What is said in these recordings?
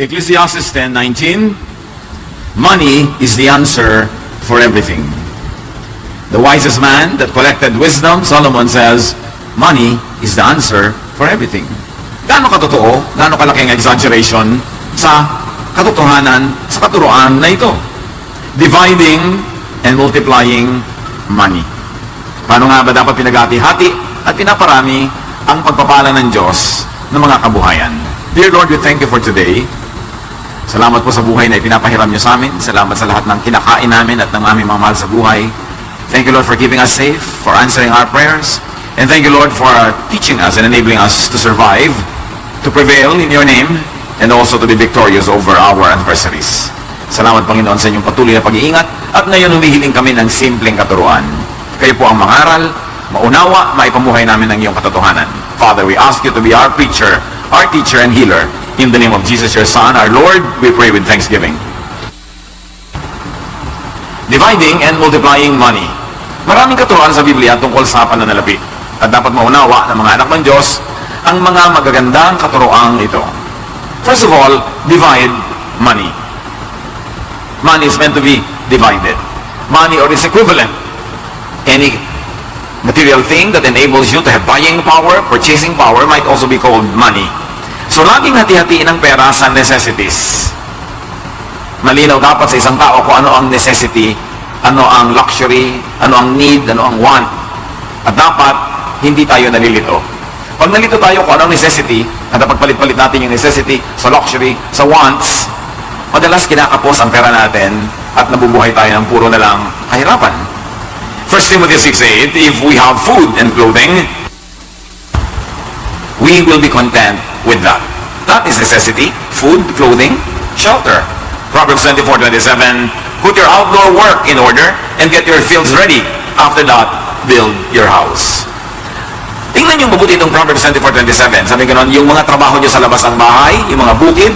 Ecclesiastes 10:19, money is the answer for everything. The wisest man that collected wisdom, Solomon says, money is the answer for everything. Gaano katotoo, gaano kalaking exaggeration sa katotohanan, sa katuroan na ito? Dividing and multiplying money. Paano nga ba dapat pinagati-hati at pinaparami ang pagpapala ng Diyos ng mga kabuhayan? Dear Lord, we thank you for today. Salamat po sa buhay na ipinapahiram niyo sa amin. Salamat sa lahat ng kinakain namin at ng aming mga mahal sa buhay. Thank you, Lord, for keeping us safe, for answering our prayers. And thank you, Lord, for teaching us and enabling us to survive, to prevail in your name, and also to be victorious over our adversaries. Salamat, Panginoon, sa inyong patuloy na pag-iingat. At ngayon humihiling kami ng simpleng katuruan. Kayo po ang mangaral, maunawa, maipamuhay namin ng iyong katotohanan. Father, we ask you to be our preacher, our teacher and healer. In the name of Jesus, your Son, our Lord, we pray with thanksgiving. Dividing and multiplying money. Maraming katuruan sa Biblia tungkol sa pananalapi. At dapat maunawa ng mga anak ng Diyos ang mga magagandang katuroang ito. First of all, divide money. Money is meant to be divided. Money or its equivalent. Any material thing that enables you to have buying power, purchasing power, might also be called money. So, laging hati-hatiin ang pera sa necessities. Malinaw dapat sa isang tao kung ano ang necessity, ano ang luxury, ano ang need, ano ang want. At dapat, hindi tayo nalilito. Pag nalito tayo kung ano ang necessity, at pagpalit-palit natin yung necessity sa luxury, sa wants, madalas kinakapos ang pera natin at nabubuhay tayo ng puro na lang kahirapan. 1 Timothy 6:8, if we have food and clothing, we will be content with that. That is necessity, food, clothing, shelter. Proverbs 24:27, put your outdoor work in order and get your fields ready. After that, build your house. Tingnan niyo mabuti itong Proverbs 24:27. Sabi ganoon, yung mga trabaho niyo sa labas ng bahay, yung mga bukid,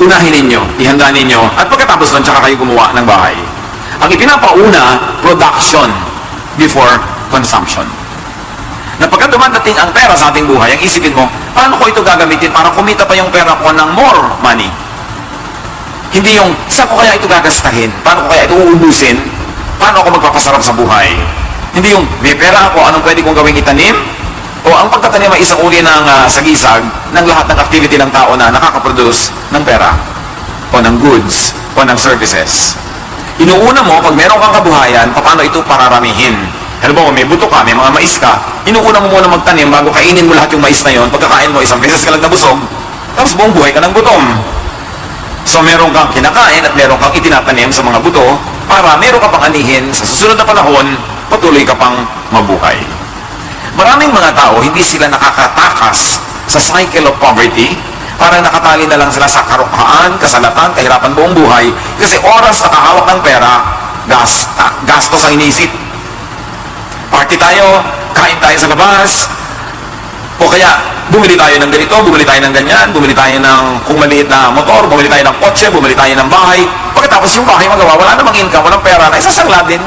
unahin ninyo, ihanda ninyo, at pagkatapos nun, tsaka kayo gumawa ng bahay. Ang ipinapauna, production before consumption. Na pagka dumadating ang pera sa ating buhay, ang isipin mo, paano ko ito gagamitin para kumita pa yung pera ko ng more money? Hindi yung, saan ko kaya ito gagastahin? Paano ko kaya ito uubusin? Paano ako magpapasarap sa buhay? Hindi yung, may pera ako, anong pwede kong gawing itanim? O ang pagtatanim ay isang uri ng sagisag ng lahat ng activity ng tao na nakakaproduce ng pera o ng goods o ng services. Inuuna mo, pag meron kang kabuhayan, paano ito pararamihin? Halimbawa, may buto ka, may mga mais ka, inuuna mo muna magtanim bago kainin mo lahat yung mais na yon. Pagkakain mo, isang beses ka lang nabusog, tapos buong buhay ka ng gutom. So, meron kang kinakain at meron kang itinatanim sa mga buto para meron ka pang anihin sa susunod na panahon, patuloy ka pang mabuhay. Maraming mga tao, hindi sila nakakatakas sa cycle of poverty, para nakatali na lang sila sa karukhaan, kasalatan, kahirapan buong buhay, kasi oras na kahawak ng pera, gastos ang inisip. Party tayo, kain tayo sa labas, o kaya bumili tayo ng ganito, bumili tayo ng ganyan, bumili tayo ng kung maliit na motor, bumili tayo ng kotse, bumili tayo ng bahay. Pagkatapos yung bahay magawa, wala namang income, walang pera, na isasangla din,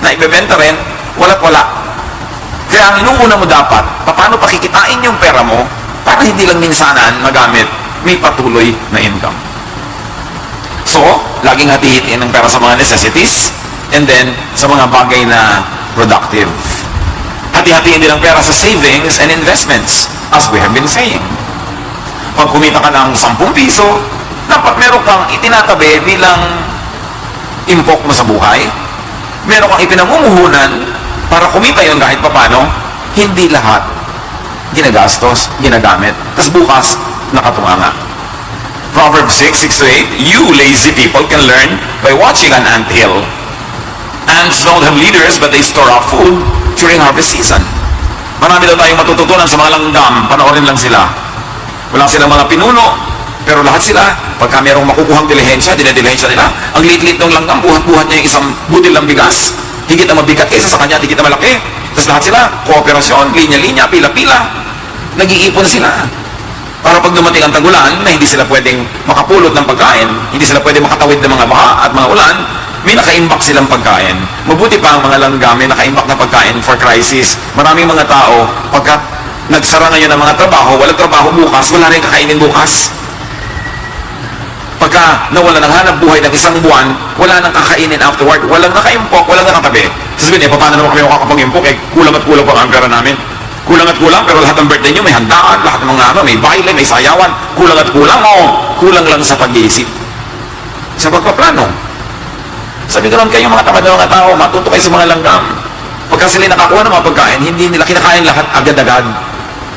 na ibebenta rin, wala't wala. Kaya ang inuuna mo dapat, paano pakikitain yung pera mo para hindi lang minsanan magamit, may patuloy na income. So, laging hati-hitiin ang pera sa mga necessities and then sa mga bagay na productive. Hati-hatiin din ang pera sa savings and investments, as we have been saying. Pag kumita ka ng 10 piso, dapat meron kang itinatabi bilang impok mo sa buhay. Meron kang ipinamumuhunan para kumita yon kahit papano. Hindi lahat ginagastos, ginagamit. Tapos bukas, nakatunganga. Proverbs 6:6-8, you lazy people can learn by watching an anthill. Ants don't have leaders, but they store up food during harvest season. Marami daw tayong matututunan sa mga langgam, panoorin lang sila. Walang silang mga pinuno, pero lahat sila, pagka mayroong makukuhang dilihensya, dinadilihensya nila, ang liit-liit ng langgam, buhat-buhat niya yung isang butil ng bigas. Higit na mabigat kaysa sa kanya, higit na malaki. Tapos lahat sila, kooperasyon, linya-linya, pila-pila. Nag-iipon sila. Para pag dumating ang tagulan, na hindi sila pwedeng makapulot ng pagkain, hindi sila pwedeng makatawid ng mga baha at mga ulan, may nakaimbak silang pagkain. Mabuti pa ang mga langgam, may nakaimbak na pagkain for crisis. Maraming mga tao, pagka nagsara ngayon ang mga trabaho, walang trabaho bukas, wala rin kakainin bukas. pagka nawala ng hanap buhay ng isang buwan, wala nang kakainin afterward, walang nakaimpok, walang nakatabi. Sasabihin, paano naman kami makakapag-impok? Kulang at kulang pa ang pera namin. Kulang at kulang, pero lahat ng birthday nyo, may handaan, lahat ng mga may baile, may sayawan. Kulang at kulang, kulang lang sa pag-iisip. Sa pagpaplano. Sabi ko lang kayo, mga tamad na mga tao, matuto kayo sa mga langgam. Pagka sila nakakuha ng mga pagkain, hindi nila kinakain lahat agad-agad.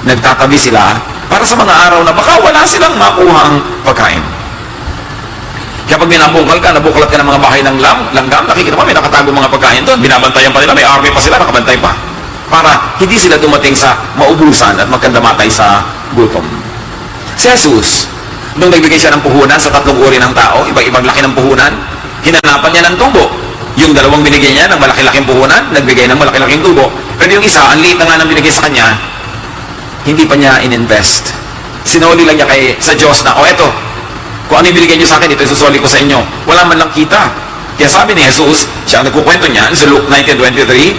Nagtatabi sila para sa mga araw na baka wala silang makuha ang pagkain. Kaya pag binabungkal ka, nabuklat ka ng mga bahay ng langgam, nakikita mo, may nakatago mga pagkain doon, binabantayan pa nila, may army pa sila, nakabantay pa. Para hindi sila dumating sa maubusan at magkandamatay sa gutom. Si Jesus, nung nagbigay siya ng puhunan sa 3 uri ng tao, iba-ibang laki ng puhunan, hinanapan niya ng tubo. Yung 2 binigay niya ng malaki-laking puhunan, nagbigay ng malaki-laking tubo. Pero yung isa, ang liit na nga nang binigay sa kanya, hindi pa niya in-invest. Sinuli lang niya sa Diyos na, eto, kung ano yung binigay niyo sa akin, ito isusoli ko sa inyo. Wala man lang kita. Kaya sabi ni Jesus, siya ang nagkukwento niyan, sa Luke 19:23,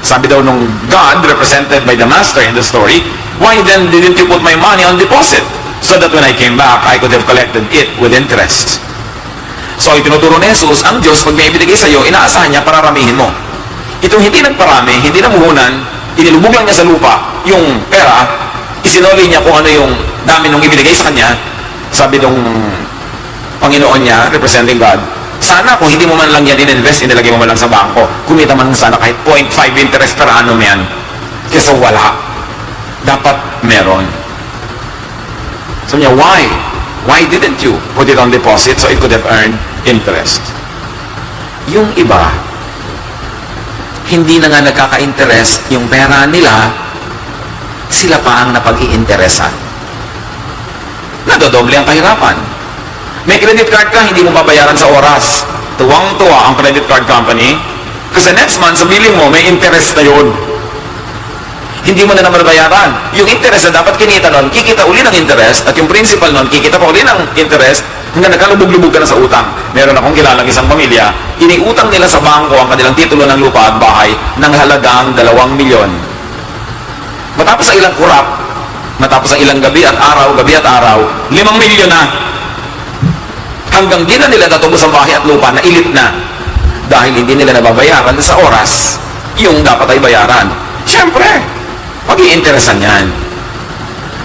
sabi daw nung God, represented by the Master in the story, why then didn't you put my money on deposit? So that when I came back, I could have collected it with interest. So, itinuturo ni Jesus, ang Diyos, pag may ibinigay sa iyo, inaasahan niya, pararamihin mo. Itong hindi nagparami, hindi namuhunan, inilubog lang niya sa lupa yung pera, isinoli niya kung ano yung dami nung ibinigay sa kanya. Sabi nung Panginoon niya, representing God, sana kung hindi mo man lang yan in-invest, inilagay mo man lang sa bangko, kumita man sana kahit 0.5 interest per annum yan. Kasi wala. Dapat meron. So niya, why? Why didn't you put it on deposit so it could have earned interest? Yung iba, hindi na nga nagkaka-interest yung pera nila, sila pa ang napag-i-interesan. Nadodoble ang kahirapan. May credit card ka, hindi mo babayaran sa oras. Tuwang-tuwa ang credit card company kasi next month, sa billing mo, may interest na yun. Hindi mo na naman bayaran. Yung interest na dapat kinita nun, kikita uli ng interest, at yung principal nun, kikita pa uli ng interest, hanggang nagkalubog-lubog ka na sa utang. Meron akong kilalang isang pamilya, iniutang nila sa bangko ang kanilang titulo ng lupa at bahay ng halagang 2 milyon. Matapos ang ilang kurap, matapos ang ilang gabi at araw, 5 milyon na. Hanggang di na nila natubos ang bahay at lupa na ilit na dahil hindi nila nababayaran sa oras yung dapat ay bayaran. Siyempre, pag-iinteresan yan.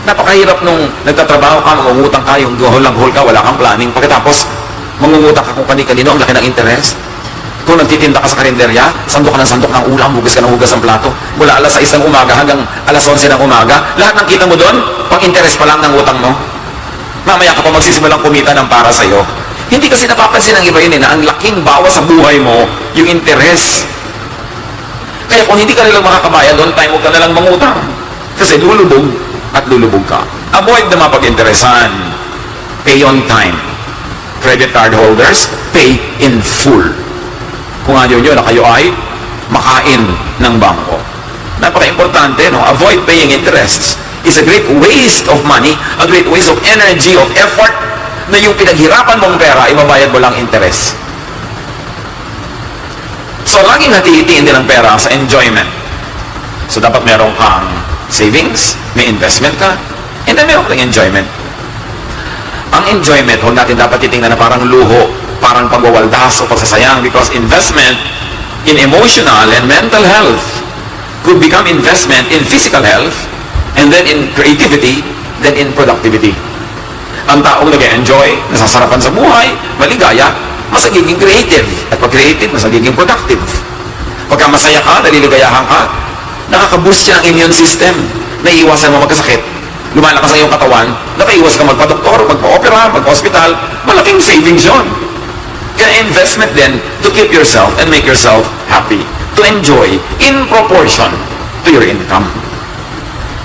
Napakahirap nung nagtatrabaho ka, mangungutang ka, yung guhol ka, wala kang planning. Pagkatapos, mangungutang ka kung kani-kanino, ang laki ng interest. Kung nagtitinda ka sa karinderya, sandok ka ng ulam, hugas ka ng hugas ng plato. Mula alas 6 ng umaga hanggang alas 11 ng umaga, lahat ng kita mo doon, pang-interest pa lang ng utang mo. Mamaya ka pa magsisimulang kumita ng para sa'yo. Hindi kasi napapansin ng iba yun na ang laking bawas sa buhay mo, yung interest. Kaya kung hindi ka nilang makakabayad, doon time, huwag ka nalang mangutang. Kasi lulubog at lulubog ka. Avoid na mapag-interesan. Pay on time. Credit card holders, pay in full. Kung ayaw nyo na kayo ay makain ng bangko. Napaka-importante, no? Avoid paying interests. It's a great waste of money, a great waste of energy, of effort, na yung pinaghirapan mong pera, ibabayad mo lang interest. So, laging hati-hitiin din ang pera sa enjoyment. So, dapat meron kang savings, may investment ka, and then meron kang enjoyment. Ang enjoyment, huwag natin dapat titingnan na parang luho, parang pagwawaldas o pagsasayang, because investment in emotional and mental health could become investment in physical health, and then in creativity, then in productivity. Ang taong nag-enjoy, nasasarapan sa buhay, maligaya, mas nagiging creative. At pag creative, mas nagiging productive. Pagka masaya ka, naliligayahan ka, nakaka-boost siya ang immune system. Naiiwasan mo magkasakit. Lumalakas ang iyong katawan, nakaiwas ka magpa-doktor, magpa-opera, magpa-hospital, malaking savings yun. Kaya investment din to keep yourself and make yourself happy. To enjoy in proportion to your income.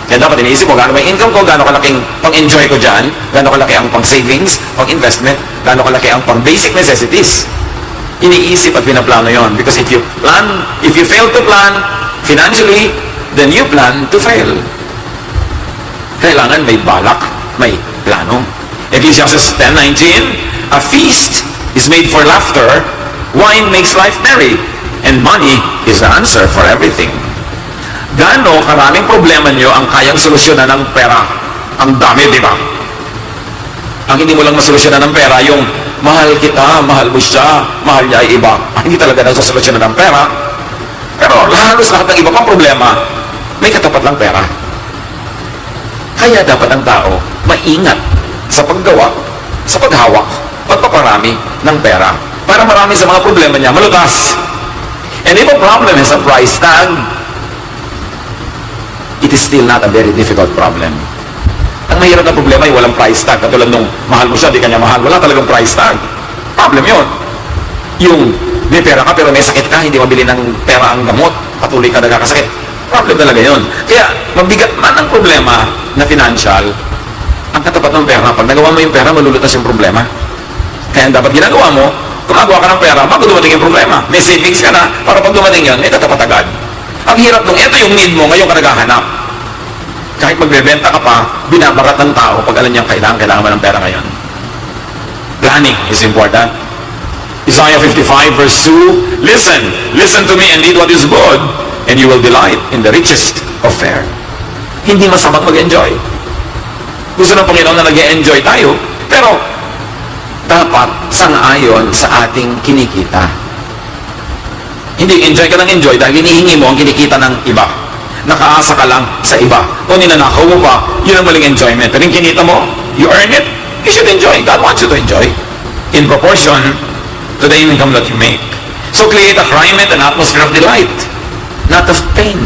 Kaya dapat iniisip mo, gaano ba yung income ko, gaano kalaking pang-enjoy ko dyan, gaano kalaki ang pang-savings, pang-investment, gaano kalaki ang pang-basic necessities. Iniisip at pinaplano yon. Because if you fail to plan financially, then you plan to fail. Kailangan may balak, may plano. Ecclesiastes 10:19, a feast is made for laughter, wine makes life merry, and money is the answer for everything. Gaano karaming problema nyo ang kayang solusyonan ng pera? Ang dami, di ba? Ang hindi mo lang masolusyonan ng pera, yung mahal kita, mahal mo siya, mahal niya ay iba. Hindi talaga nasosolusyonan ng pera. Pero halos lahat ng iba pang problema, may katapat lang pera. Kaya dapat ang tao maingat sa paggawa, sa paghawak, pagpaparami ng pera. Para marami sa mga problema niya malutas. And if a problem has a price tag, it is still not a very difficult problem. Ang mahirap na problema ay walang price tag. Katulad nung mahal mo siya, di kanya mahal. Wala talagang price tag. Problem yun. Yung may pera ka pero may sakit ka, hindi mabili ng pera ang gamot, patuloy ka nagkakasakit. Problem talaga yun. Kaya mabigat man ang problema na financial, ang katapat ng pera, pag nagawa mo yung pera, malulutas yung problema. Kaya ang dapat ginagawa mo, gumagawa ka ng pera bago dumating yung problema. May savings ka na para pag dumating yun, may katapat agad. Ang hirap nung ito yung need mo, ngayon ka naghahanap. Kahit magbebenta ka pa, binabarat ng tao pag alam niyang kailangan mo ng pera ngayon. Planning is important. Isaiah 55 verse 2, Listen to me and eat what is good, and you will delight in the richest of fare. Hindi masamang mag-enjoy. Gusto ng Panginoon na nag-enjoy tayo, pero dapat sang-ayon sa ating kinikita. Hindi enjoy ka ng enjoy dahil hinihingi mo ang kinikita ng iba. Nakaasa ka lang sa iba. O ninanakaw mo pa, yun ang maling enjoyment. Pero yung kinita mo, you earn it, you should enjoy. God wants you to enjoy in proportion to the income that you make. So create a climate, an atmosphere of delight, not of pain.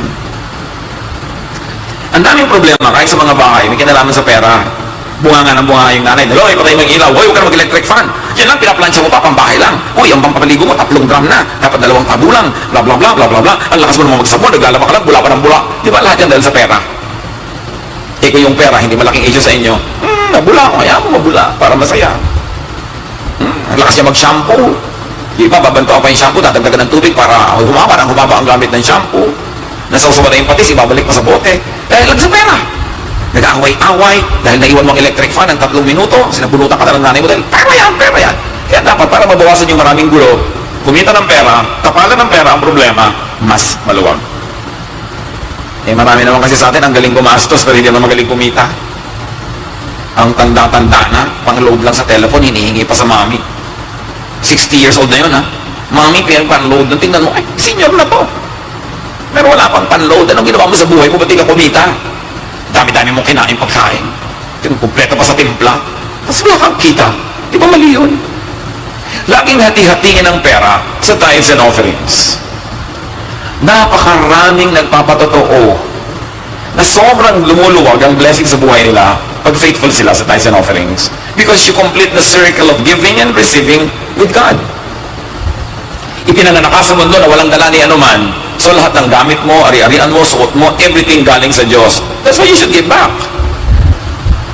Ang daming problema kahit sa mga bahay, may kinalaman sa pera. Bunga nga ng bunga yung nanay. Dalo, ipatay mo yung ilaw. Huwag ka na mag-electric fan. Yan lang, pinaplansya mo pa, pambahay lang. Uy, ang pampapaligo mo, 3 gram na. Dapat 2 tabo lang. Bla bla bla bla bla bla. Ang lakas mo naman magsabon, naglalaba ka lang, bula pa ng bula. Di ba lahat yan dahil sa pera? Eh kung yung pera, hindi malaking issue sa inyo, nabula ko, kaya mo mabula para masaya. Ang lakas niya mag-shampoo. Di ba, babanto pa yung shampoo, dadagdagan ng tubig para humaba ang gamit ng shampoo. Nasawsawa na yung patis, ibabalik pa sa bote. Dahil lang sa pera. Nag-away-away dahil naiwan mo ang electric fan ng 3 minuto, sinabunutan ka na ng nanay mo dahil pera yan. Kaya dapat para mabawasan yung maraming gulo, kumita ng pera, tapalan ng pera ang problema, mas maluwag. Eh marami naman kasi sa atin ang galing gumastos pero hindi naman magaling kumita. Ang tanda-tanda na, pang-load lang sa telephone, hinihingi pa sa mami. 60 years old na yun ha. Mami, pang-load, tingnan mo, senior na to. Pero wala pang pan-load. Anong ginawa mo sa buhay mo? Ba't di ka kumita? Dami-dami mong kinain pagkain. Kumpleto pa sa timpla. Tapos wala kang kita. Di ba mali yun? Laging hati-hatiin ang pera sa tithes and offerings. Napakaraming nagpapatotoo na sobrang lumuluwag ang blessing sa buhay nila pag faithful sila sa tithes and offerings. Because you complete the circle of giving and receiving with God. Ipinanganak ka sa mundo na walang dala ni anuman. So lahat ng gamit mo, ari-arian mo, suot mo, everything galing sa Diyos. That's why you should give back.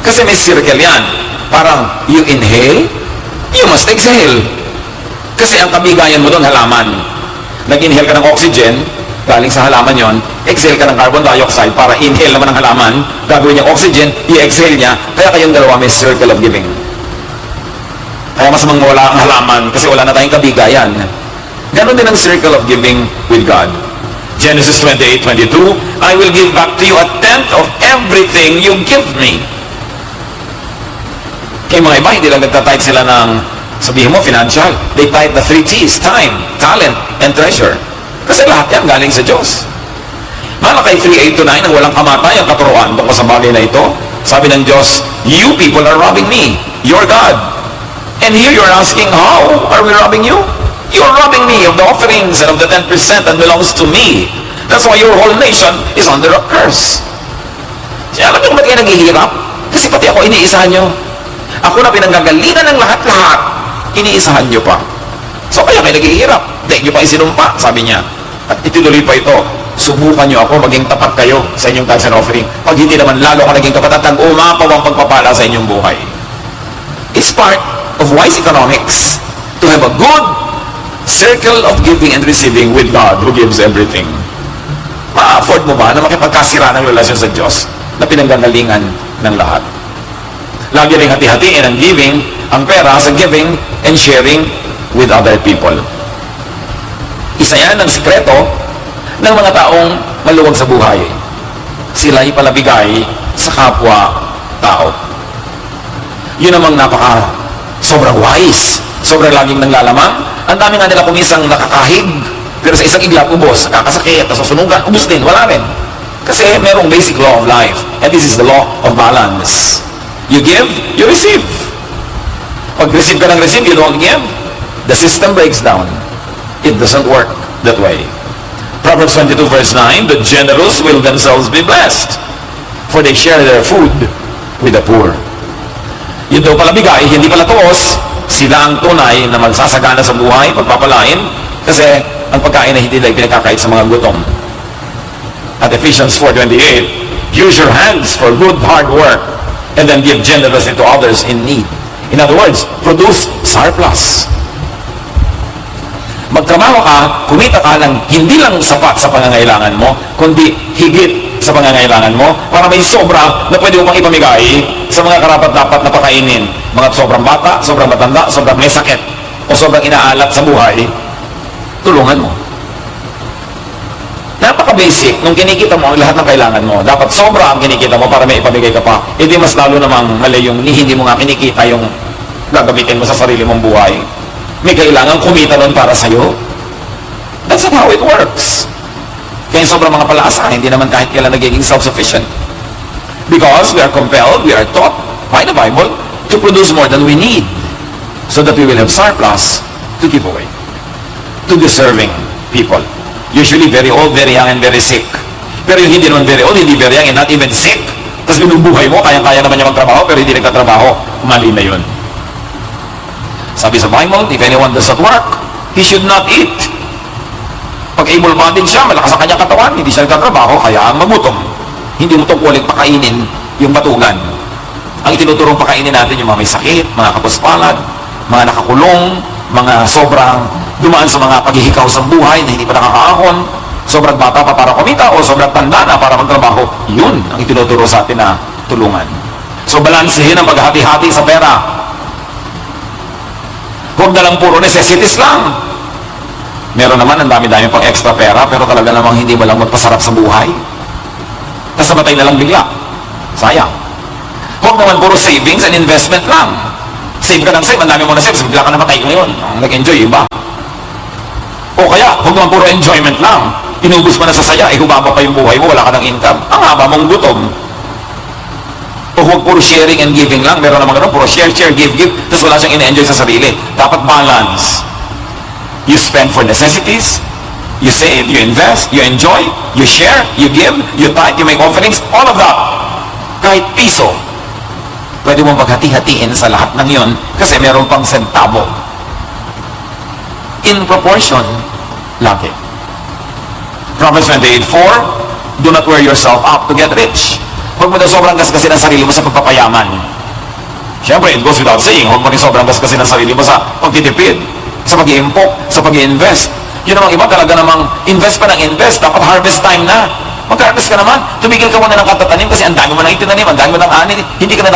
Kasi may circle yan. Parang you inhale, you must exhale. Kasi ang kabigayan mo doon, halaman. Nag-inhale ka ng oxygen, galing sa halaman yon, exhale ka ng carbon dioxide para inhale naman ng halaman, gagawin niyang oxygen, i-exhale niya, kaya kayong dalawa may circle of giving. Kaya mas mawala ang halaman kasi wala na tayong kabigayan. Ganon din ang circle of giving with God. Genesis 28:22, I will give back to you 1/10 of everything you give me. Kaya mga iba, hindi lang nagtatithe sila ng, sabihin mo, financial. They tithe the 3 T's, time, talent, and treasure. Kasi lahat yan galing sa Diyos. Malakay 3:8-9, ang walang kamatay, ang katuruan tungkol sa bagay na ito. Sabi ng Diyos, you people are robbing me, your God. And here you're asking, how are we robbing you? You're robbing me of the offerings and of the 10% that belongs to me. That's why your whole nation is under a curse. Kaya alam niyo kung ba't kayo naghihirap? Kasi pati ako iniisahan nyo. Ako na pinanggagalingan ng lahat-lahat. Iniisahan nyo pa. So kaya kayo naghihirap. Dahil nyo pa isinumpa, sabi niya. At ituloy pa ito. Subukan nyo ako, maging tapat kayo sa inyong tithes and offering. Pag hindi naman lalo ka naging tapat at nag-umapaw ang pagpapala sa inyong buhay. It's part of wise economics to have a good circle of giving and receiving with God who gives everything. Ma-afford mo ba na makipagkasira ng relasyon sa Diyos na pinanggagalingan ng lahat? Lagi rin hati-hatiin ang giving, ang pera sa giving and sharing with other people. Isa yan ang sikreto ng mga taong maluwag sa buhay. Sila ipalabigay sa kapwa-tao. Yun namang sobrang wise, sobrang laging nanglalaman. Ang dami nga nila kumisang nakakahig, pero sa isang iglap, ubos, nakakasakit, nasusunugan, ubos din, wala rin. Kasi merong basic law of life, and this is the law of balance. You give, you receive. Pag receive ka ng receive, you don't give, the system breaks down. It doesn't work that way. Proverbs 22 verse 9, the generous will themselves be blessed, for they share their food with the poor. Yun daw pala bigay, hindi pala tuos, sila ang tunay na magsasagana sa buhay, pagpapalain, kasi ang pagkain ay hindi lang pinakakait sa mga gutom. At Ephesians 4:28, use your hands for good hard work, and then give generously to others in need. In other words, produce surplus. Magtrabaho ka, kumita ka ng hindi lang sapat sa pangangailangan mo, kundi higit sa pangangailangan mo, para may sobra na pwede mo pang ipamigay sa mga karapat-dapat na pakainin. Mga sobrang bata, sobrang matanda, sobrang may sakit, o sobrang inaalat sa buhay, tulungan mo. Napaka-basic, nung kinikita mo ang lahat ng kailangan mo, dapat sobra ang kinikita mo para may ipamigay ka pa. Hindi mas lalo namang mali yung hindi mo nga kinikita yung gagamitin mo sa sarili mong buhay. May kailangan kumita nun para sa'yo. That's not how it works. Kaya sobrang mga palaasa, hindi naman kahit kailan nagiging self-sufficient. Because we are compelled, we are taught by the Bible to produce more than we need, so that we will have surplus to give away to deserving people. Usually very old, very young, and very sick. Pero yung hindi naman very old, hindi very young, and not even sick, tapos binubuhay mo, kaya-kaya naman niya magtrabaho, pero hindi nagtatrabaho, mali na yun. Sabi sa Bible, if anyone does not work, he should not eat. Pag able-bodied siya, malakas ang kanyang katawan, hindi siya nagtatrabaho, kaya ang magutom. Hindi mo tungkuling pakainin yung batugan. Ang itinuturong pakainin natin yung mga may sakit, mga kapuspalad, mga nakakulong, mga sobrang dumaan sa mga paghihikaw sa buhay na hindi pa nakakaahon, sobrang bata pa para kumita, o sobrang tanda na para magtrabaho. Yun ang itinuturo sa atin na tulungan. So, balansehin ang paghati-hati sa pera. Huwag na lang puro necessities lang. Meron naman ang dami-dami pang extra pera, pero talaga namang hindi mo lang magpasarap sa buhay. Tapos namatay na lang bigla. Sayang. Huwag naman puro savings and investment lang. Save ka ng save, ang dami mo na save, bigla ka namatay ngayon. Nag-enjoy, iba. O kaya, huwag naman puro enjoyment lang. Inubos mo na sa saya, hubaba pa yung buhay mo, wala ka ng income. Ang haba mong gutom. O huwag puro sharing and giving lang. Meron naman ganun, puro share, give, tapos wala siyang ina-enjoy sa sarili. Dapat balance. You spend for necessities, you save, you invest, you enjoy, you share, you give, you tithe, you make offerings, all of that. Kahit piso, pwede mo maghati-hatiin sa lahat ng yon kasi meron pang sentabo. In proportion, lagi. Proverbs 28:4, do not wear yourself out to get rich. Huwag mo na sobrang gasgasin ang sarili mo sa pagpapayaman. Siyempre, it goes without saying, huwag mo rin sobrang gasgasin ang sarili mo sa pagtitipid, sa pag-iimpok, sa pag-i-invest. Yun namang iba talaga namang invest pa ng invest, dapat harvest time na. Mag-harvest ka naman, tumigil ka muna ng katatanim kasi ang dami mo nang itinanim, ang dami mo nang ani, hindi ka na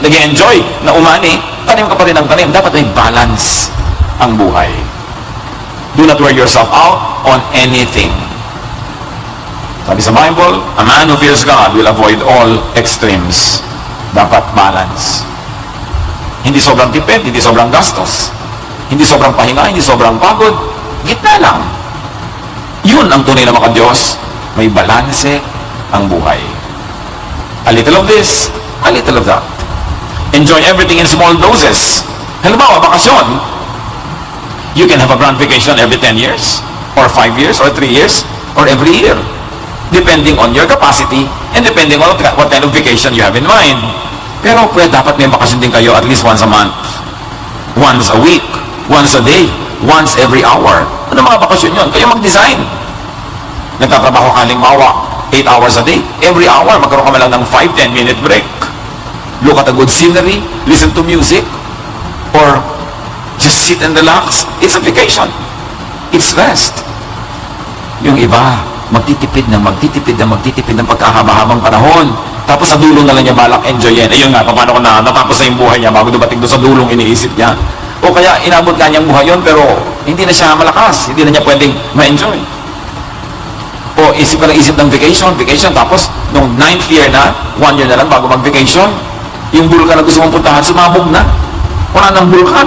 nag-enjoy na umani, tanim ka pa rin ng tanim. Dapat may balance ang buhay. Do not wear yourself out on anything. Sabi sa Bible, a man who fears God will avoid all extremes. Dapat balance. Hindi sobrang tipid, hindi sobrang gastos, hindi sobrang pahinga, hindi sobrang pagod, gitna lang. Yun ang tunay na maka-Diyos. May balanse ang buhay. A little of this, a little of that. Enjoy everything in small doses. Halimbawa, bakasyon. You can have a grand vacation every 10 years, or 5 years, or 3 years, or every year. Depending on your capacity, and depending on what kind of vacation you have in mind. Pero dapat may bakasyon din kayo at least once a month. Once a week, once a day, once every hour. Ano mga bakasyon yun? Kayo mag-design. Nagtatrabaho ka halimbawa 8 hours a day. Every hour, magkaroon ka man lang ng 5-10 minute break. Look at a good scenery, listen to music, or just sit and relax. It's a vacation. It's rest. Yung iba, magtitipid ng pagkahaba-habang panahon. Tapos sa dulong na lang niya balak enjoyin. Ayun nga, paano ko na natapos na yung buhay niya bago dumating doon sa dulong iniisip niya. O kaya inabot ka niyang buhay yun pero hindi na siya malakas. Hindi na niya pwedeng ma-enjoy. O isip ka ng isip ng vacation, tapos nung 9th year na, 1 year na lang bago mag-vacation, Yung bulkan na gusto mong puntahan, sumabog na. Wala nang bulkan.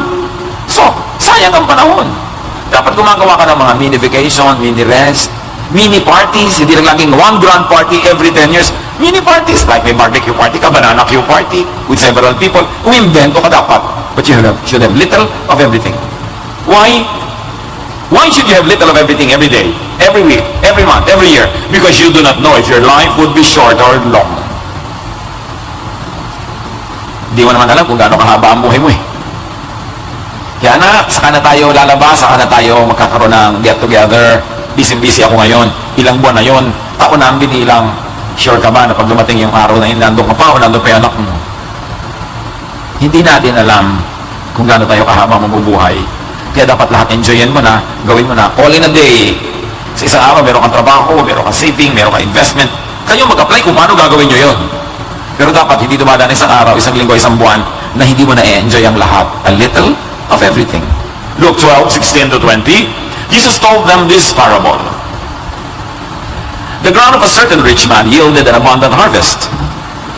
So, sayang ang panahon. Dapat gumagawa ka ng mga mini vacation, mini rest, mini parties, hindi lang laging one grand party every 10 years. Mini parties, like may barbecue party ka, banana cue party with several people. Umimbento ka dapat. But you should have little of everything. Why? Why should you have little of everything every day, every week, every month, every year? Because you do not know if your life would be short or long. Di mo naman alam kung gaano kahaba ang buhay mo eh. Kaya na, saka na tayo lalabas, saka na tayo magkakaroon ng get-together. Busy-busy ako ngayon. Ilang buwan na yon, taon na ang binilang. Sure ka ba na pag dumating yung araw na yun, nandun ka pa o nandun pa yung anak mo? Hindi natin alam kung gaano tayo kahaba mabubuhay. Kaya dapat lahat enjoyin mo na, gawin mo na. All in a day. Sa isang araw, meron kang trabaho, meron kang saving, meron kang investment. Kayo mag-apply kung paano gagawin nyo yun. Pero dapat hindi dumadaan isang araw, isang linggo, isang buwan na hindi mo na-enjoy ang lahat. A little of everything. Luke 12:16-20, Jesus told them this parable. The ground of a certain rich man yielded an abundant harvest.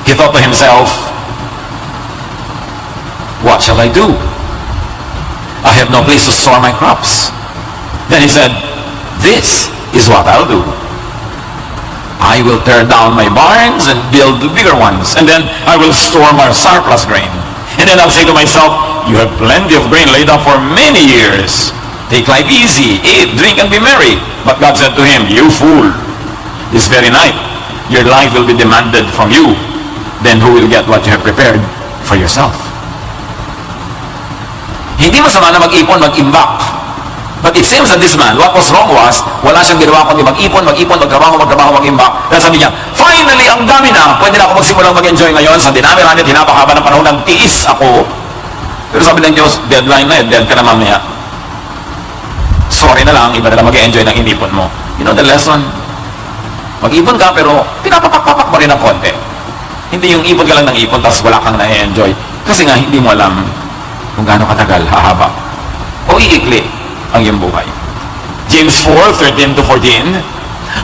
He thought to himself, what shall I do? I have no place to store my crops. Then he said, this is what I'll do. I will tear down my barns and build bigger ones, and then I will store my surplus grain. And then I'll say to myself, you have plenty of grain laid up for many years. Take life easy, eat, drink, and be merry. But God said to him, you fool, this very night your life will be demanded from you. Then who will get what you have prepared for yourself? Hindi masama na mag-ipon, mag-imbak. But it seems that this man, what was wrong was, wala siyang ginawa kundi mag-ipon, magtrabaho, mag-imbak. Dahil sabi niya, finally, ang dami na, pwede na ako magsimulang mag-enjoy ngayon. Sa dinami-rami, hinapakaba ng panahon, nagtiis ako. Pero sabi ng Diyos, deadline na, dead ka na mamaya. Sorry na lang, iba na lang mag-enjoy ng inipon mo. You know the lesson? Mag-ipon ka, pero pinapapak-papak mo rin ng konti. Hindi yung ipon ka lang ng ipon, tapos wala kang na-enjoy. Kasi nga, hindi mo alam kung gaano katagal, hahaba. O iikli ang iyong buhay. James 4:13-14.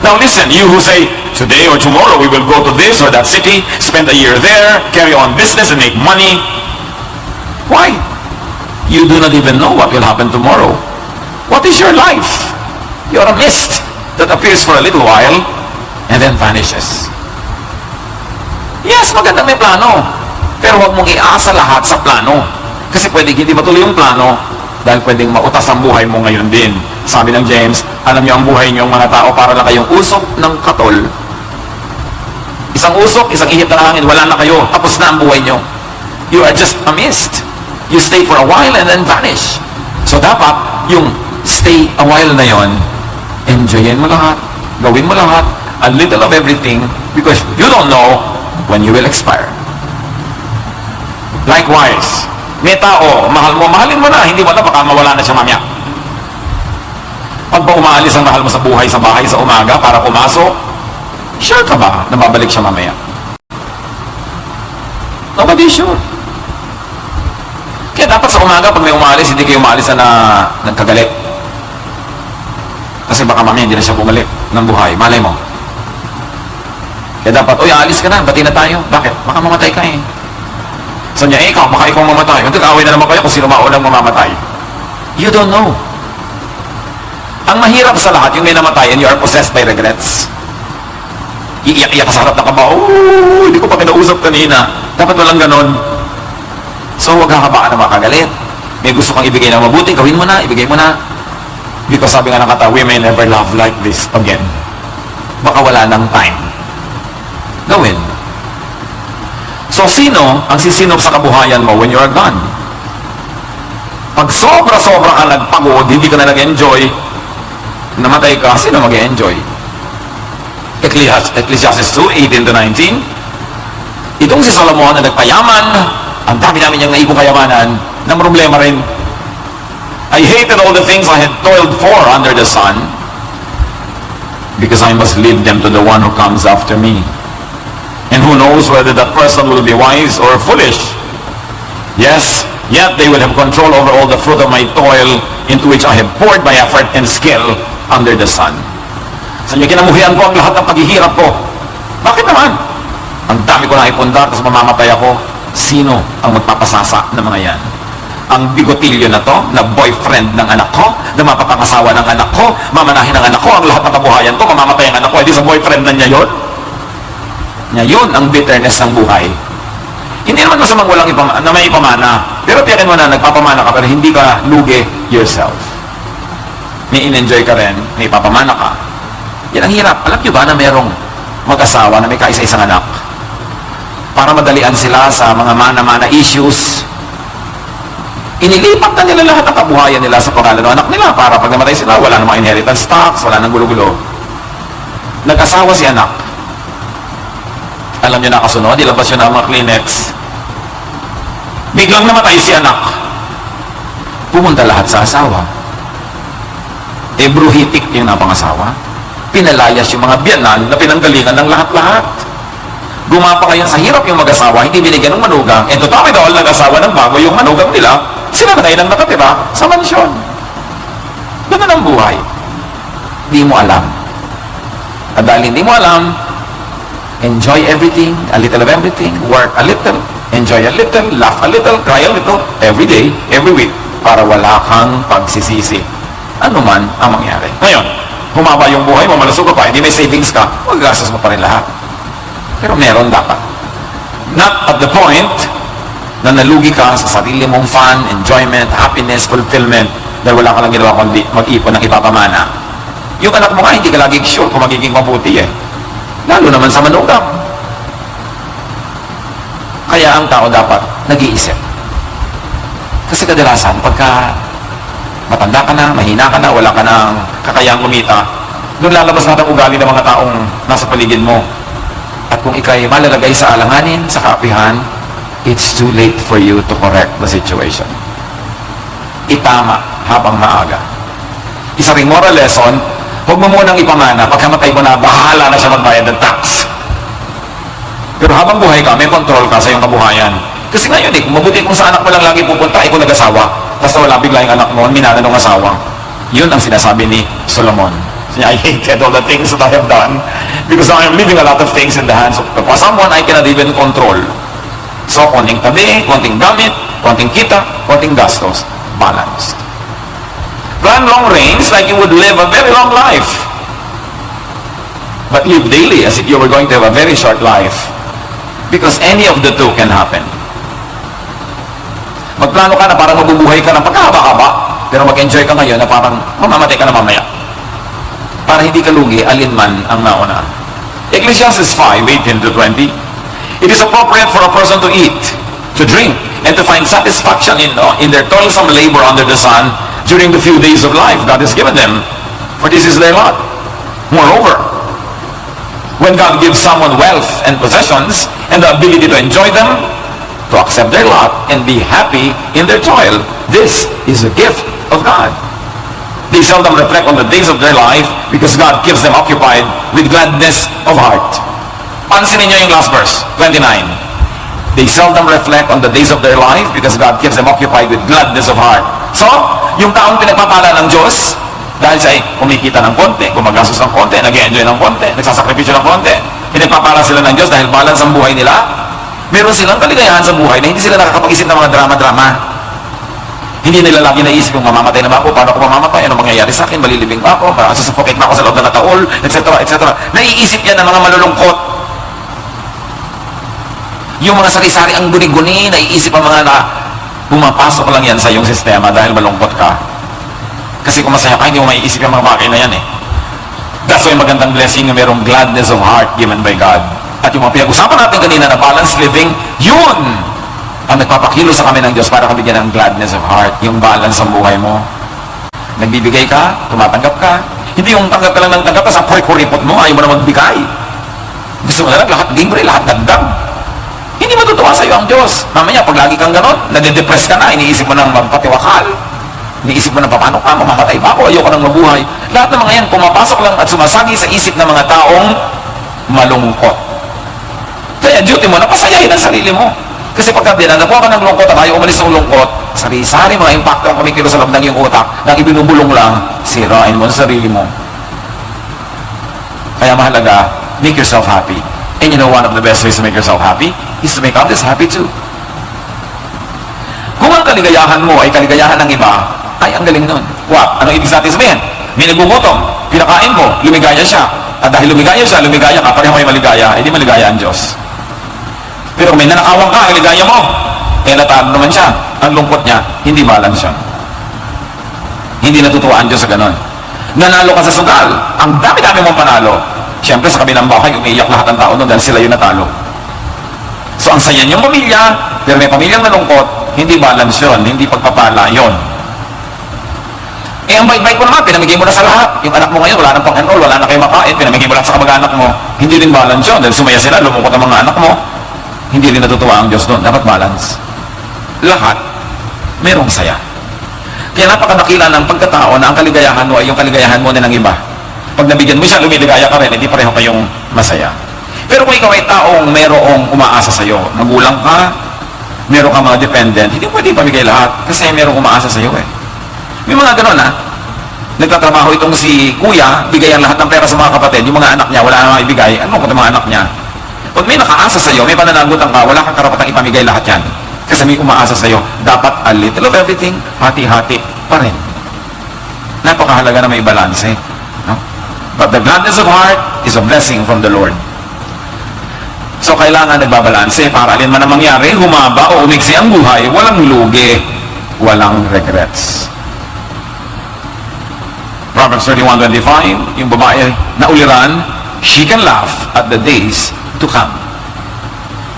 Now listen, you who say, today or tomorrow we will go to this or that city, spend a year there, carry on business and make money. Why? You do not even know what will happen tomorrow. What is your life? You are a mist that appears for a little while and then vanishes. Yes, magandang may plano. Pero huwag mong iasa lahat sa plano. Kasi pwedeng hindi matuloy yung plano dahil pwedeng mautas ang buhay mo ngayon din. Sabi ng James, alam niyo ang buhay niyo mga tao para lang kayong usok ng katol. Isang usok, isang ihip na hangin, wala na kayo. Tapos na ang buhay niyo. You are just a mist. You stay for a while and then vanish. So dapat, yung stay a while na yon, enjoyin mo lahat, gawin mo lahat, a little of everything, because you don't know when you will expire. Likewise, may tao, mahal mo, mahalin mo na, hindi mo na, baka mawala na siya mamaya. Pag ba umaalis ang mahal mo sa buhay, sa bahay, sa umaga, para pumasok, sure ka ba na babalik siya mamaya? Nobody sure. Kaya dapat sa umaga, pag may umaalis, hindi kayo umaalis na nagkagalit. Kasi baka mamaya hindi na siya bumalik ng buhay. Malay mo. Kaya dapat, uy, aalis ka na, bati na tayo. Bakit? Baka mamatay ka eh. Sabi niya, ikaw, baka ikaw mamatay. Magkakaway na naman kayo kung sino maunang mamamatay. You don't know. Ang mahirap sa lahat, yung may namatay and you are possessed by regrets. Iiyak-iyak ka sa harap ng kabaho. Hindi ko pa kinausap kanina. Dapat walang ganon. So, huwag kakabaka na makagalit. May gusto kang ibigay na mabuti, gawin mo na, ibigay mo na. Because sabi nga ng kata, we may never love like this again. Baka wala ng time. Gawin. So, sino ang sisinop sa kabuhayan mo when you are gone? Pag sobra-sobra ka nagpagod, hindi ka na nag-enjoy, namatay ka, sino mag-enjoy? Ecclesiastes 2:18-19. Itong si Solomon na nagpayaman, ang dami-dami niyang naipong kayamanan, ng problema rin. I hated all the things I had toiled for under the sun because I must leave them to the one who comes after me. And who knows whether that person will be wise or foolish. Yes, yet they will have control over all the fruit of my toil into which I have poured my effort and skill under the sun. Sa inyo, kinamuhian ko ang lahat ng paghihirap ko. Bakit naman? Ang dami ko na ipundar, tapos mamamatay ako. Sino ang magpapasasa ng mga yan? Ang bigotilyo na to, na boyfriend ng anak ko, na mapapangasawa ng anak ko, mamanahin ng anak ko, ang lahat ng kabuhayan ko, mamamatay ang anak ko, edi sa boyfriend na niya yun? Ngayon, ang bitterness ng buhay. Hindi naman masamang walang na may ipamana. Pero tiyakin mo na, nagpapamana ka, pero hindi ka lugi yourself. May in-enjoy ka rin, may ipapamana ka. Yan ang hirap. Alam niyo ba na merong mag-asawa na may kaisa-isang anak? Para madalian sila sa mga mana-mana issues, inilipat na nila lahat ng kabuhayan nila sa pangalan ng anak nila para pag namatay sila, wala namang inheritance tax, wala nang gulo-gulo. Nag-asawa si anak. Alam niyo na kasunod, ilabas yun ang mga Kleenex. Biglang namatay si anak. Pumunta lahat sa asawa. Bruhitik yung napangasawa. Pinalayas yung mga biyanan na pinanggalingan ng lahat-lahat. Gumapa ngayon sa hirap yung mag-asawa, hindi binigyan ng manugang. And to top it all, nag-asawa ng bago yung manugang nila, sila na ngayon ang nakatira sa mansyon. Ganun ang buhay. Hindi mo alam. At dahil hindi mo alam, enjoy everything, a little of everything, work a little, enjoy a little, laugh a little, cry a little, every day, every week, para wala kang pagsisisi. Ano man ang mangyari. Ngayon, humaba yung buhay mo, malusog ka pa, hindi may savings ka, magagastos mo pa rin lahat. Pero meron dapat. Not at the point na nalugi ka sa sarili mong fun, enjoyment, happiness, fulfillment, dahil wala ka lang ginawa kundi mag-ipon ng ipapamana. Yung anak mo nga, hindi ka lagi sure kung magiging mabuti eh. Lalo naman sa manugang. Kaya ang tao dapat nag-iisip. Kasi kadalasan, pagka matanda ka na, mahina ka na, wala ka nang kakayang kumita, doon lalabas natin ugali ng mga taong nasa paligid mo. At kung ikay malalagay sa alanganin, sa kaapihan, it's too late for you to correct the situation. Itama habang maaga. Isa ring moral lesson, huwag mo munang ipamana, pagkamatay mo na, bahala na siya magbayad ng tax. Pero habang buhay ka, may control ka sa iyong kabuhayan. Kasi ngayon kung mabuti kung sa anak mo lang lagi pupunta, kung nag-asawa, basta wala bigla yung anak mo, minana ng asawa. Yun ang sinasabi ni Solomon. I hated all the things that I have done because I am leaving a lot of things in the hands of someone I cannot even control. So, konting tabi, konting gamit, konting kita, konting gastos. Balanced. Plan long range like you would live a very long life. But live daily as if you were going to have a very short life. Because any of the two can happen. Magplano ka na parang mabubuhay ka ng pagkahaba-haba, pero mag-enjoy ka ngayon na parang mamamatay ka na mamaya. Para hindi ka lugi, alinman ang nauna. Ecclesiastes 5:18-20. It is appropriate for a person to eat, to drink, and to find satisfaction in their toilsome labor under the sun during the few days of life God has given them. For this is their lot. Moreover, when God gives someone wealth and possessions and the ability to enjoy them, to accept their lot and be happy in their toil, this is a gift of God. They seldom reflect on the days of their life because God keeps them occupied with gladness of heart. Pansinin niyo yung last verse, 29. They seldom reflect on the days of their life because God keeps them occupied with gladness of heart. So, yung taong pinagpapala ng Diyos, dahil sa kumikita ng konti, gumagastos ng konti, nag-enjoy ng konti, nagsasakripisyo ng konti, pinagpapala sila ng Diyos dahil balance ang buhay nila, meron silang kaligayahan sa buhay na hindi sila nakakapag-isip ng mga drama-drama. Hindi nila lagi naisip yung mamamatay na ba ako, paano ako mamamatay, ano mangyayari sa akin, malilibing ba ako, sasapokit ba ako sa loob ng taol, etc. etc. Naiisip yan ng mga malulungkot. Yung mga sari-sari ang guni-guni, naiisip ang mga na pumapasok lang yan sa iyong sistema dahil malungkot ka. Kasi kung masaya ka, hindi mo maiisip yung mga bagay na yan eh. That's why magandang blessing na mayroong gladness of heart given by God. At yung mga pinag-usapan natin kanina na balanced living, yun ang nagpapakilo sa kami ng Diyos para kabigyan ng gladness of heart, yung balance sa buhay mo. Nagbibigay ka, tumatanggap ka. Hindi yung tanggap ka lang ng tanggap, sa kuripot mo, ayaw mo na magbigay. Gusto mo na lang, lahat libre, lahat dagdag. Hindi matutuwa sa iyo ang Diyos. Mamaya, pag lagi kang ganon, nade-depress ka na, iniisip mo nang magpatiwakal. Iniisip mo na paano ka, mamamatay ba ako, ayoko nang mabuhay. Lahat ng mga yan, pumapasok lang at sumasagi sa isip ng mga taong malungkot. Kaya duty mo na pasayahin ang sarili mo. Kasi pagka dinanapo ka ng lungkot at ayaw umalis ng lungkot, sari-sari mga impacto ang kumikilo sa loob ng iyong utak na ibinubulong lang, sirain mo sa sarili mo. Kaya mahalaga, make yourself happy. And you know one of the best ways to make yourself happy is to make others happy too. kaligayahan mo ay kaligayahan ng iba, ay ang galing nun. What? Ano ibig natin sabihin? May nagugutom, pinakain mo, lumigaya siya. At dahil lumigaya siya, lumigaya ka, pareho kayo maligaya, hindi maligaya ang Diyos. Pero kung may nanakawang ka, ligaya mo, eh natalo naman siya. Ang lungkot niya, hindi balance siya. Hindi natutuwa ang Diyos sa ganon. Nanalo ka sa sugal, ang dami-dami mong panalo. Siyempre sa kabilang bahay, umiiyak lahat ng tao doon dahil sila yung natalo. So ang saya niyong pamilya, pero may pamilyang nalungkot, hindi balance yun, hindi pagpapala yun. Eh ang bait-bait mo naman, pinamigay mo na sa lahat. Yung anak mo ngayon, wala nang pang-enroll, wala na kayo makain, pinamigay mo lahat sa kamag-anak mo. Hindi rin balance yun, dahil sumaya sila, lumungkot ang mga anak mo. Hindi rin natutuwa ang Diyos doon, dapat balance. Lahat, merong saya. Kaya napakadakila ng pagkatao na ang kaligayahan mo ay yung kaligayahan mo na ng iba. Pag nabigyan mo siya, lumiligaya ka rin, hindi pareho kayong masaya. Pero kung ikaw ay taong merong umaasa sa'yo, nagulang ka, meron ka mga dependent, hindi pwede pamigay lahat kasi merong umaasa sa'yo eh. May mga ganun ha. Nagtatrabaho itong si kuya, bigay ang lahat ng pera sa mga kapatid, yung mga anak niya, wala na ibigay, ano kung mga anak niya? Pag may nakaasa sa'yo, may pananagutan ka, wala kang karapatang ipamigay lahat yan. Kasi may umaasa sa'yo, dapat a little of everything, hati-hati pa rin. Napakahalaga na may balance eh. No? But the gladness of heart is a blessing from the Lord. So kailangan nagbabalanse para alin man ang mangyari, humaba o umiksi ang buhay, walang lugi, walang regrets. Proverbs 31:25, yung babae na uliran, she can laugh at the days to come.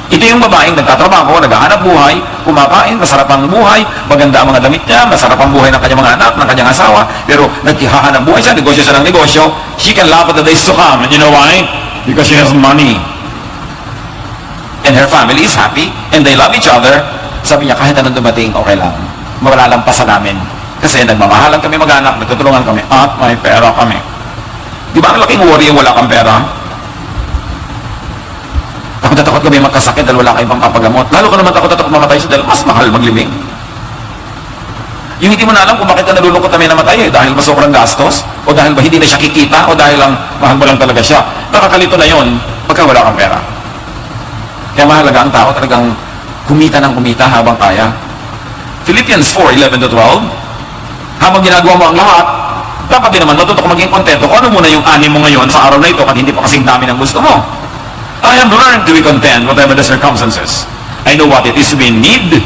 Ito yung babaeng nagtatrabaho, naghahanap buhay, kumakain, masarap ang buhay, maganda ang mga damit niya, masarap ang buhay ng kanyang mga anak, ng kanyang asawa, pero naghahanap buhay siya, negosyo siya ng negosyo, she can laugh at the days to come. And you know why? Because she has money. And her family is happy, and they love each other. Sabi niya, kahit anong dumating, okay lang. Malalampasan namin. Kasi nagmamahalan kami mag-anak, nagtutulungan kami, at may pera kami. Di ba ang laking worry yung wala kang pera? Takot na takot kami magkasakit dahil wala kayong pampagamot. Lalo ka naman takot na takot mamatay siya dahil mas mahal maglibing. Yung hindi mo na alam kung bakit ka nalulungkot na may namatay eh, dahil ba sobrang gastos, o dahil ba hindi na siya kikita, o dahil lang mahal mo lang talaga siya. Nakakalito na yon pagka wala kang pera. Kaya mahalaga ang tao talagang kumita ng kumita habang kaya. Philippians 4:11-12, habang ginagawa mo ang lahat, dapat din naman matuto ka maging kontento kung ano muna yung ani mo ngayon sa araw na ito at hindi pa kasing dami ng gusto mo. I have learned to be content whatever the circumstances. I know what it is to be in need,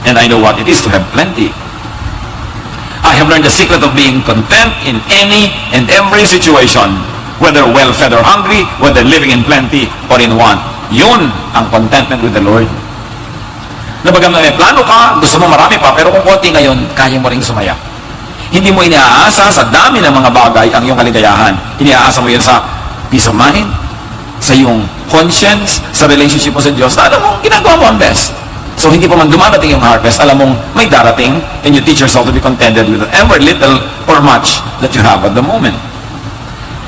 and I know what it is to have plenty. I have learned the secret of being content in any and every situation, whether well-fed or hungry, whether living in plenty or in want. Yun ang contentment with the Lord. Nabagang may plano ka, gusto mo marami pa, pero kung konti ngayon, kaya mo ring sumaya. Hindi mo iniaasa sa dami ng mga bagay ang iyong kaligayahan. Iniaasa mo yun sa peace of mind, sa iyong conscience, sa relationship mo sa Diyos, na alam mo, ginagawa mo ang best. So hindi pa man dumarating yung harvest, alam mong may darating, and you teach yourself to be contented with whatever little or much that you have at the moment.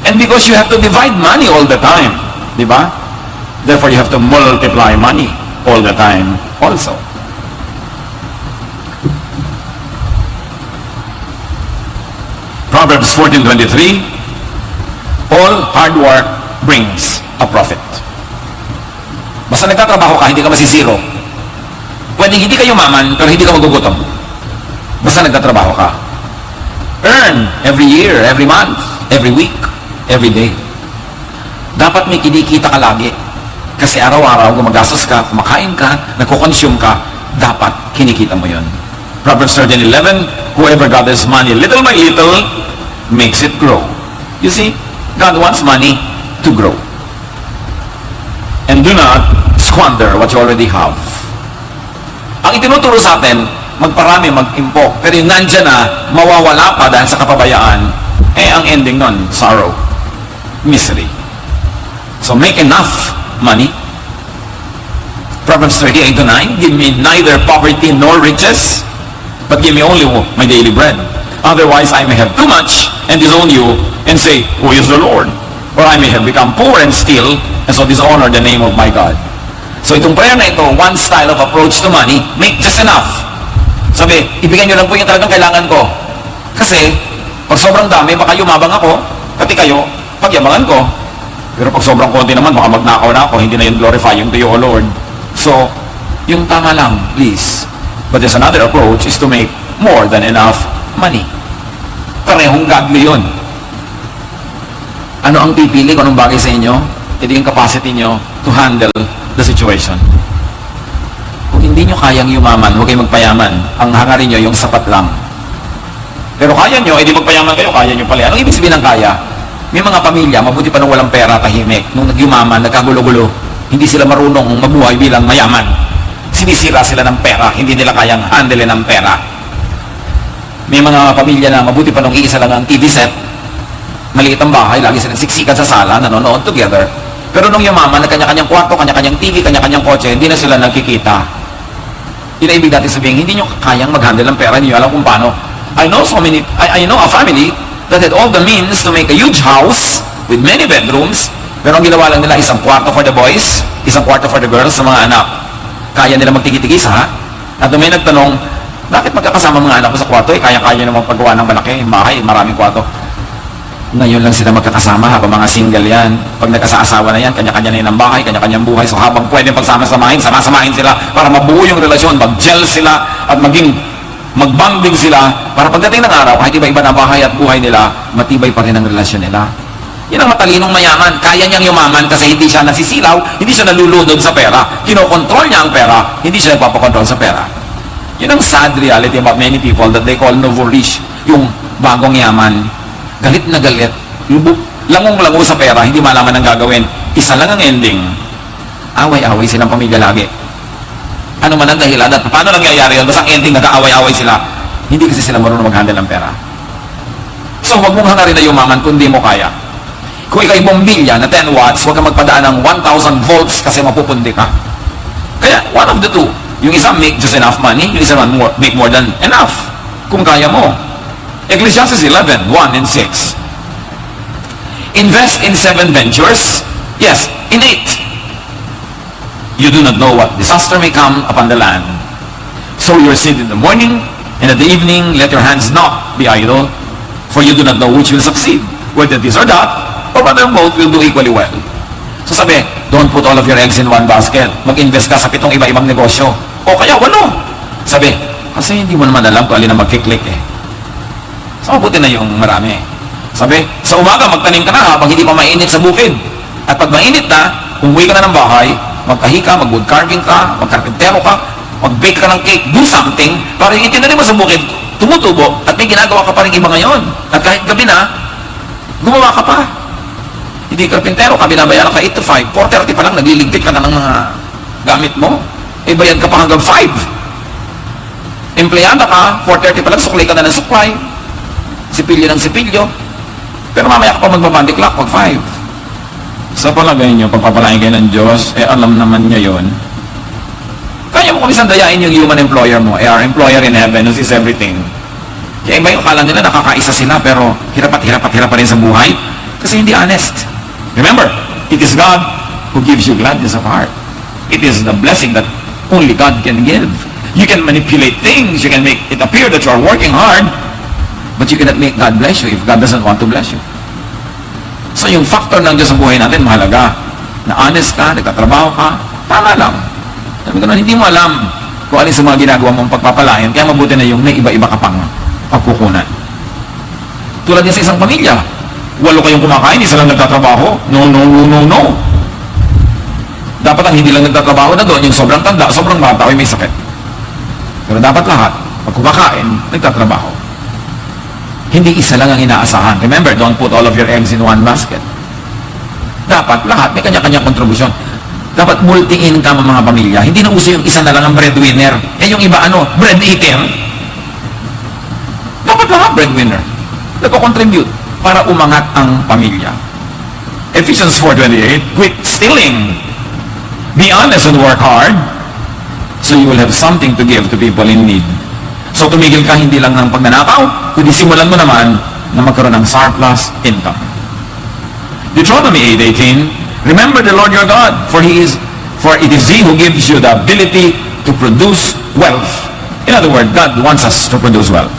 And because you have to divide money all the time, di ba? Therefore, you have to multiply money all the time also. Proverbs 14:23, all hard work brings a profit. Basta nagtatrabaho ka, hindi ka masisiro. Pwede hindi ka yumaman, pero hindi ka magugutom. Basta nagtatrabaho ka. Earn every year, every month, every week, every day. Dapat may kinikita ka lagi. Kasi araw-araw, gumagastos ka, kumakain ka, nagko-consume ka, dapat kinikita mo yun. Proverbs 13:11, whoever gathers money little by little makes it grow. You see, God wants money to grow. And do not squander what you already have. Ang itinuturo sa atin, magparami, mag-impok. Pero yung nandyan na, mawawala pa dahil sa kapabayaan, eh ang ending nun, sorrow, misery. So make enough money. Proverbs 38:9, give me neither poverty nor riches, but give me only my daily bread. Otherwise, I may have too much and disown you and say, who is the Lord? Or I may have become poor and steal, and so dishonor the name of my God. So itong prayer na ito, one style of approach to money, make just enough. Sabi, ibigay nyo lang po yung talagang kailangan ko. Kasi, pag sobrang dami, baka yumabang ako, pati kayo, pagyabangan ko. Pero pag sobrang konti naman, baka magnakaw na ako, hindi na yung glorifying to you, O Lord. So, yung tama lang, please. But there's another approach is to make more than enough money. Parehong godly yun. Ano ang pipili kung anong bagay sa inyo? Ito yung capacity nyo to handle the situation. Kung hindi nyo kayang yumaman, huwag kayong magpayaman. Ang hangarin nyo yung sapat lang. Pero kaya nyo, edi magpayaman kayo, kaya nyo pala. Anong ibig sabihin ng kaya? May mga pamilya, mabuti pa nung walang pera, tahimik. Nung nagyumaman, nagkagulo-gulo, hindi sila marunong mabuhay bilang mayaman. Sinisira sila ng pera, hindi nila kayang handle ng pera. May mga pamilya na mabuti pa nung iisa lang ang TV set, maliit ang bahay, lagi silang siksikan sa sala, nanonood together. Pero nung yumaman, kanya-kanyang kwarto, kanya-kanyang TV, kanya-kanyang kotse, hindi na sila nagkikita. Yun ang ibig natin sabihin, hindi nyo kayang mag-handle ng pera, hindi nyo alam kung paano. I know a family that had all the means to make a huge house with many bedrooms, pero ang ginawa lang nila, isang kwarto for the boys, isang kwarto for the girls, sa mga anak. Kaya nila magtigit-tigis, ha? At may nagtanong, bakit magkakasama mga anak ko sa kwarto? Kaya-kaya naman paggawa ng malaki, bahay, maraming kwarto. Ngayon lang sila magkakasama habang mga single yan. Pag nagkasaasawa na yan, kanya-kanya na yun ang bahay, kanya-kanyang buhay. So habang pwede pagsama-samahin, sama-samahin sila para mabuo yung relasyon, mag-gel sila at maging magbanding sila para pagdating ng araw, kahit iba-iba na bahay at buhay nila, matibay pa rin ang relasyon nila. Yan ang matalinong mayaman. Kaya niyang yumaman kasi hindi siya nasisilaw, hindi siya nalulunod sa pera. Kinokontrol niya ang pera, hindi siya nagpapakontrol sa pera. Yun ang sad reality about many people that they call nouveau riche, yung bagong yaman. Galit na galit, langong-lango sa pera, hindi malaman ang gagawin. Isa lang ang ending. Away-away silang pamilya lagi. Ano man ang dahilan at paano nangyayari yun? Basta ang ending, nag-aaway-away sila. Hindi kasi sila marunong mag-handle ng pera. So, huwag mong hangarin na yumaman kung di mo kaya. Kung ikaw'y bombilya na 10 watts, huwag kang magpadaan ng 1,000 volts kasi mapupundi ka. Kaya, one of the two. Yung isa make just enough money, yung isa make more than enough. Kung kaya mo. Ecclesiastes 11, 1 and 6. Invest in 7 ventures. Yes, in 8. You do not know what disaster may come upon the land. Sow your seed in the morning, and at the evening, let your hands not be idle, for you do not know which will succeed, whether this or that, or whether both will do equally well. So sabi, don't put all of your eggs in one basket. Mag-invest ka sa 7 iba-ibang negosyo. O kaya, 8. Sabi, kasi hindi mo naman alam kung alin na magkiklik eh. So mabuti na yung marami. Sabi, sa umaga, magtanim ka na habang hindi pa mainit sa bukid. At pag mainit na, umuwi ka na ng bahay, magkahi ka, mag-wood carving ka, magkarpintero ka, mag-bake ka ng cake, do something, para yung itinanim mo sa bukid, tumutubo, at may ginagawa ka pa rin iba ngayon. At kahit gabi na, gumawa ka pa. Hindi karpintero ka, binabayaran ka 8 to 5, 4:30 pa lang, nagliligpit ka na ng mga gamit mo. E bayad ka pa hanggang 5. Empleyada ka, 4:30 pa lang, suklay ka na ng suklay. Sipilyo ng sipilyo. Pero mamaya ka pa magbabandi clock pag 5. Sa palagay nyo, pagpapalain kayo ng Diyos, alam naman niya yun. Kaya mo kung isang dayain yung human employer mo, our employer in heaven, who sees everything. Kaya iba yung akala nila, nakakaisa sila, pero hirap pa rin sa buhay, kasi hindi honest. Remember, it is God who gives you gladness of heart. It is the blessing that only God can give. You can manipulate things, you can make it appear that you are working hard, but you cannot make God bless you if God doesn't want to bless you. So yung factor ng Diyos sa buhay natin, mahalaga. Na honest ka, nagtatrabaho ka, tama lang. Sabi ko na, hindi mo alam kung alin sa mga ginagawa mong pagpapalain, kaya mabuti na yung may iba-iba ka pang pagkukunan. Tulad din sa isang pamilya, 8 kayong kumakain, isa lang nagtatrabaho. No. Dapat ang hindi lang nagtatrabaho na doon, yung sobrang tanda, sobrang bata, may sakit. Pero dapat lahat, pag kumakain, nagtatrabaho. Hindi isa lang ang inaasahan. Remember, don't put all of your eggs in one basket. Dapat lahat may kanya-kanyang kontribusyon. Dapat multi-income ang mga pamilya. Hindi na uso yung isa na lang ang breadwinner. Yung iba bread eater. Dapat lahat breadwinner. Nagko-contribute para umangat ang pamilya. Ephesians 4:28, quit stealing. Be honest and work hard so you will have something to give to people in need. So tumigil ka hindi lang ng pagnanakaw, kundi simulan mo naman na magkaroon ng surplus income. Deuteronomy 8:18, remember the Lord your God, for it is He who gives you the ability to produce wealth. In other words, God wants us to produce wealth.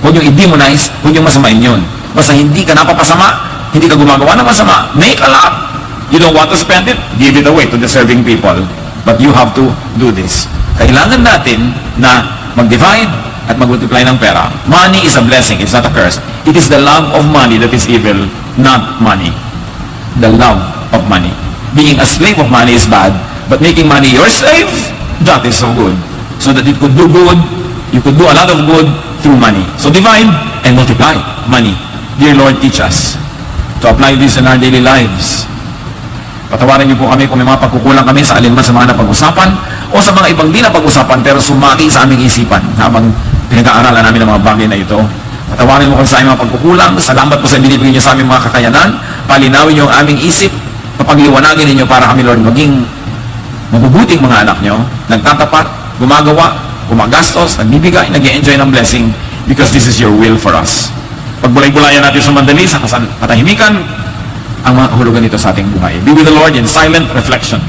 Huwag niyong i-demonize, huwag niyong masamain yun. Basta hindi ka napapasama, hindi ka gumagawa ng masama, make a lot. You don't want to spend it, give it away to deserving people. But you have to do this. Kailangan natin na mag-divide at mag-multiply ng pera. Money is a blessing, it's not a curse. It is the love of money that is evil, not money. The love of money. Being a slave of money is bad, but making money your slave, that is so good. So that it could do good, you could do a lot of good through money. So divide and multiply money. Dear Lord, teach us to apply this in our daily lives. Patawarin niyo po kami kung may mga pagkukulang kami sa alinman sa mga napag-usapan o sa mga ibang di napag-usapan pero sumaki sa aming isipan habang pinag-aaralan namin ang mga bagay na ito. Patawarin mo kung sa aming mga pagkukulang. Salamat po sa binibigay niyo sa aming mga kakayanan. Palinawin niyo ang aming isip. Papagliwanagin ninyo para kami, Lord, maging mabubuting mga anak niyo. Nagtatapat, gumagawa, gumagastos, nagbibigay, nag-enjoy ng blessing because this is your will for us. Pagbulay-bulayan natin sa mandali, sa katahimikan, ang mga kahulugan nito sa ating buhay. Be with the Lord in silent reflection.